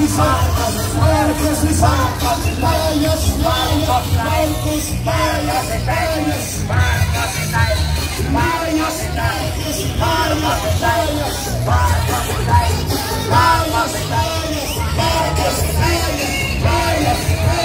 Rizal, Marcos Rizal, layas, layas, Marcos, layas, layas, Marcos Rizal, layas, layas, layas, layas, Marcos Rizal, layas, layas, Marcos, layas, layas, Marcos, layas, layas, layas, layas, Marcos, layas.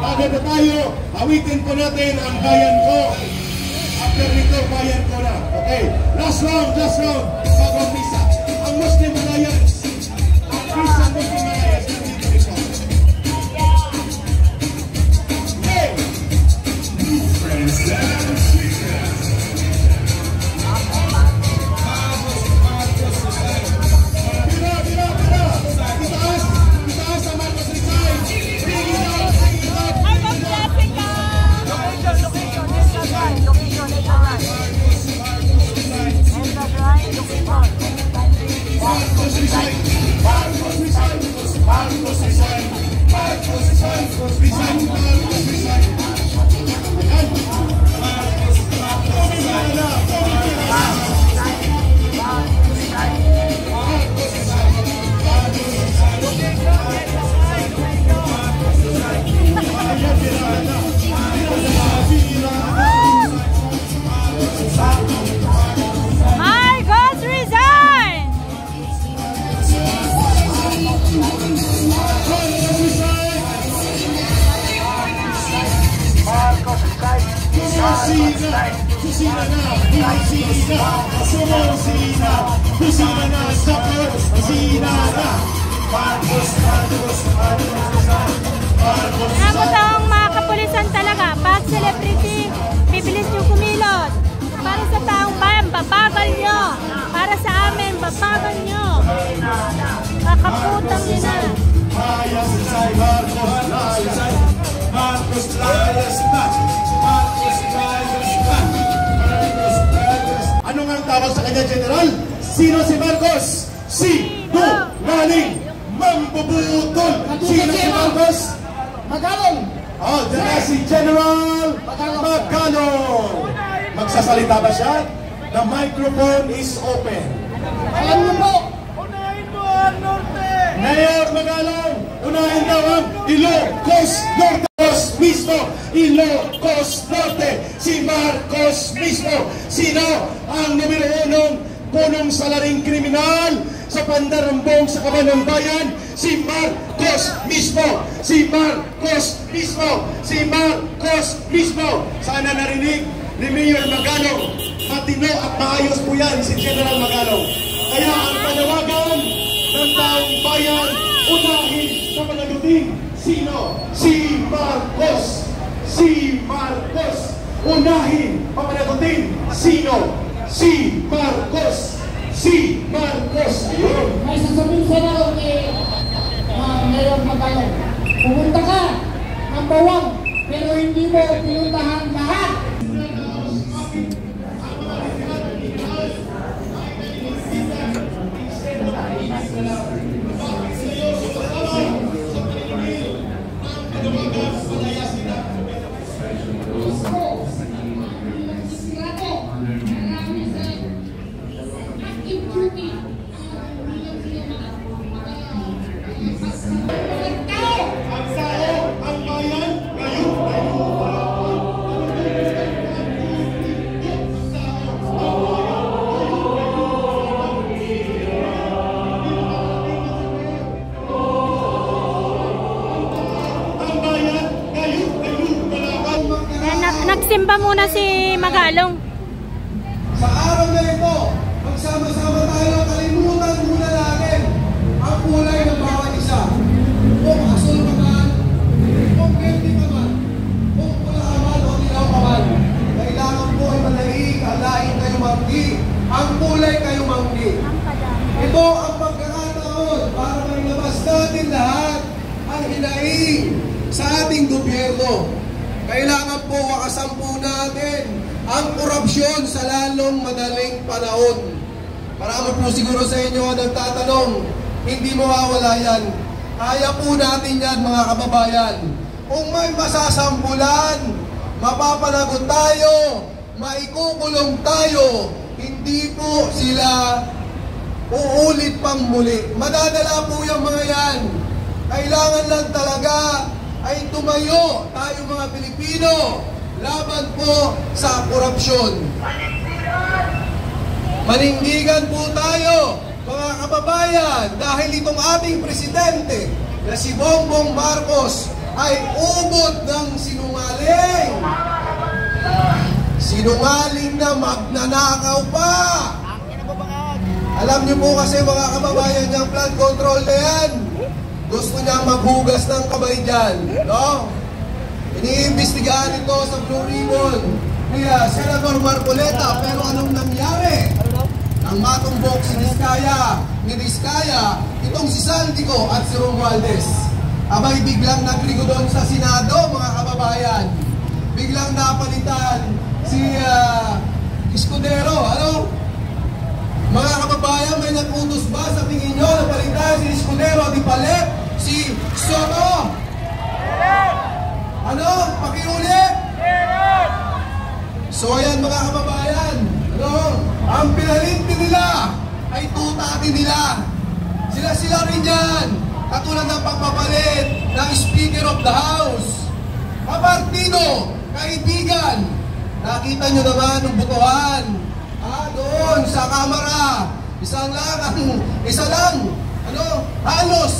Bago na tayo, awitin po natin ang bayan ko. After nito, bayan ko na. Okay, last round, bago ang misa. Ang Muslim Alliance, ang Christian Muslim Alliance, nandito ito. Okay. Friends down, Ang mga kapulisan talaga, pag celebrity, bibilis nyo kumilos. Para sa taong bayan, babagal nyo. Para sa amin, babagal nyo. Kakaputang nyo na. Ano nga ang tawag sa kanya, General? Sino si Marcos? Sinungaling mambubutol. Sino si Marcos? Magalong. Oh, dyan si General Magalong. Magsasalita ba siya? The microphone is open. Alam mo po. Unahin mo ang Norte! Mayor Magalong, unahin daw ang Ilocos Norte mismo. Ilocos Norte, si Marcos mismo. Sino ang numero 1 punong salaring kriminal sa pandarambong sa Kabanang Bayan? Si Marcos. Marcos mismo! Si Marcos mismo! Si Marcos mismo! Sana narinig ni Mayor Magalong. Matino at maayos po yan si General Magalong. Kaya ang panawagan ng taong bayan, unahin na panagutin. Sino? Si Marcos! Si Marcos! Unahin papanagutin. Sino? Si Marcos! Si Marcos! Ayun! May sasabihin sa laro kay Mayor Magalong. Pumunta ka ng bawang, pero hindi mo pinuntahan lahat. Nagsimba muna si Magalong. Sa araw na ito, magsama-sama tayo, kalimutan muna natin ang kulay ng bawat isa. Kung asul ka man, kung guilty ka man, kung pula ka man o dilaw ka man, kailangan po ay manahig, alain kayo manggi, ang kulay kayo manggi. Ito ang pagkakataon para mailabas natin lahat ang hinaing sa ating gobyerno. Kailangan po wakasan po natin ang korupsyon sa lalong madaling panahon. Marami po siguro sa inyo ang nagtatanong, hindi mawawala yan. Kaya po natin yan mga kababayan. Kung may masasampulan, mapapanagot tayo, maikukulong tayo, hindi po sila uulit pang muli. Madadala po yung mga yan. Kailangan lang talaga ay tumayo tayo mga Pilipino laban po sa korupsyon. Manindigan po tayo mga kababayan dahil itong ating presidente na si Bongbong Marcos ay ubod ng sinungaling. Sinungaling na magnanakaw pa. Alam niyo po kasi mga kababayan yung flood control na yan. Gusto niya maghugas ng kamay dyan, no? Iniimbestigahan ito sa Blue Ribbon ni Senator Marcoleta, pero anong nangyari? Nang matumbok si Diskaya, itong si Saldico at si Romualdez, abay biglang nagligo doon sa Senado, mga kababayan. Biglang napalitan si Escudero, ano? Mga kababayan, may nag-utos ba sa tingin nyo na palitan si Escudero di palit si Soto? Ano? Pakiulit? So ayan mga kababayan, ano? Ang pinalinti nila ay tutati nila. Sila rin yan. Katulad ng pagpapalit ng Speaker of the House. Kapartido, kaibigan. Nakita nyo naman ng butuhan. Doon sa kamera, isa lang, halos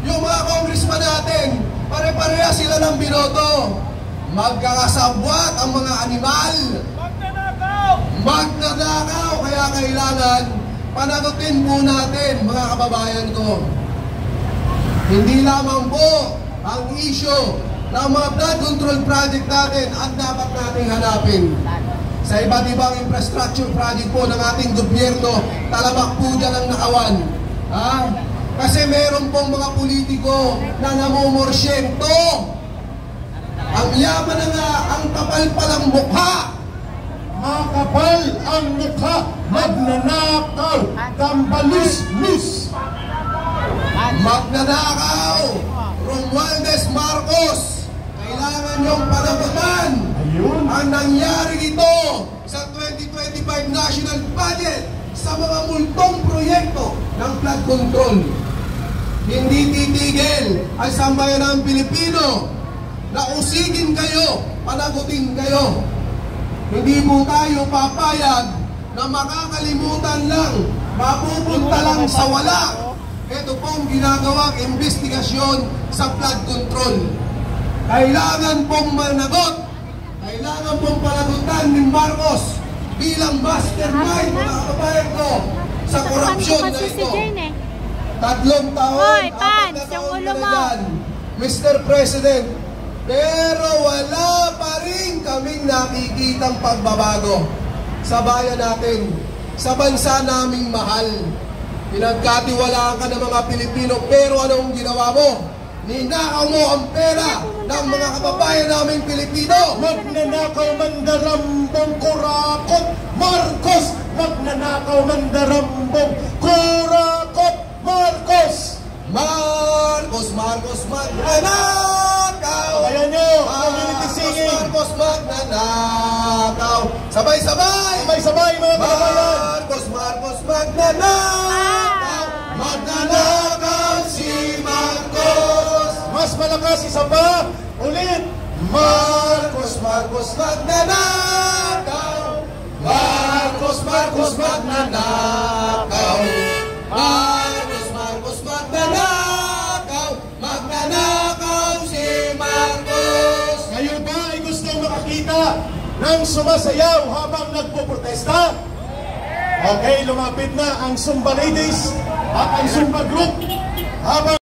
yung mga congressman natin, pare-pareha sila ng binoto. Magkakasabwat ang mga animal. Magnanakaw! Kaya kailangan panagutin po natin, mga kababayan ko. Hindi lamang po ang issue ng mga flood control project natin ang dapat nating hanapin. Sa iba't ibang infrastructure project po ng ating gobyerno, talamak po dyan ang nakawan. Kasi meron pong mga politiko na namumorsyento. Ang yaman na nga, ang kapal palang mukha. Makapal ang mukha, magnanakaw, kambalis-lis. Magnanakaw, Romualdez Marcos, kailangan niyong panagutan ang nangyari dito sa 2025 National Budget sa mga multong proyekto ng flood control. Hindi titigil ang sambayan ng Pilipino na usigin kayo, panagutin kayo. Hindi po tayo papayag na makakalimutan lang, mapupunta lang sa wala. ito pong ginagawang investigasyon sa flood control. Kailangan pong managot, kailangan pong panagutan ni Marcos bilang mastermind, mga kababayan ko, sa korupsyon na ito. 3 taon, Hoy, 4 Pans, na yung taon ulo na mo. yan, Mr. President. Pero wala pa rin kaming nakikitang pagbabago sa bayan natin, sa bansa naming mahal. Pinagkatiwalaan ka ng mga Pilipino, pero anong ginawa mo? Ninakaw mo ang pera ng mga kababayan naming Pilipino. Magnanakaw mandarambong kurakot Marcos! Magnanakaw mandarambong kurakot Marcos! Marcos, magnanakaw! Ayan nyo, community singing! Marcos, magnanakaw! Sabay-sabay! Sabay-sabay mga kababayan! Marcos, magnanakaw! Magnanakaw si Marcos! Mas malakas isa pa! Ulit! Marcos, magnanakaw! Marcos, magnanakaw! Marcos, magnanakaw! Magnanakaw si Marcos! Kayo ba ay gustong makakita ng sumasayaw habang nagpoprotesta? Okay, lumapit na ang Zumba Ladies at ang Zumba Group habang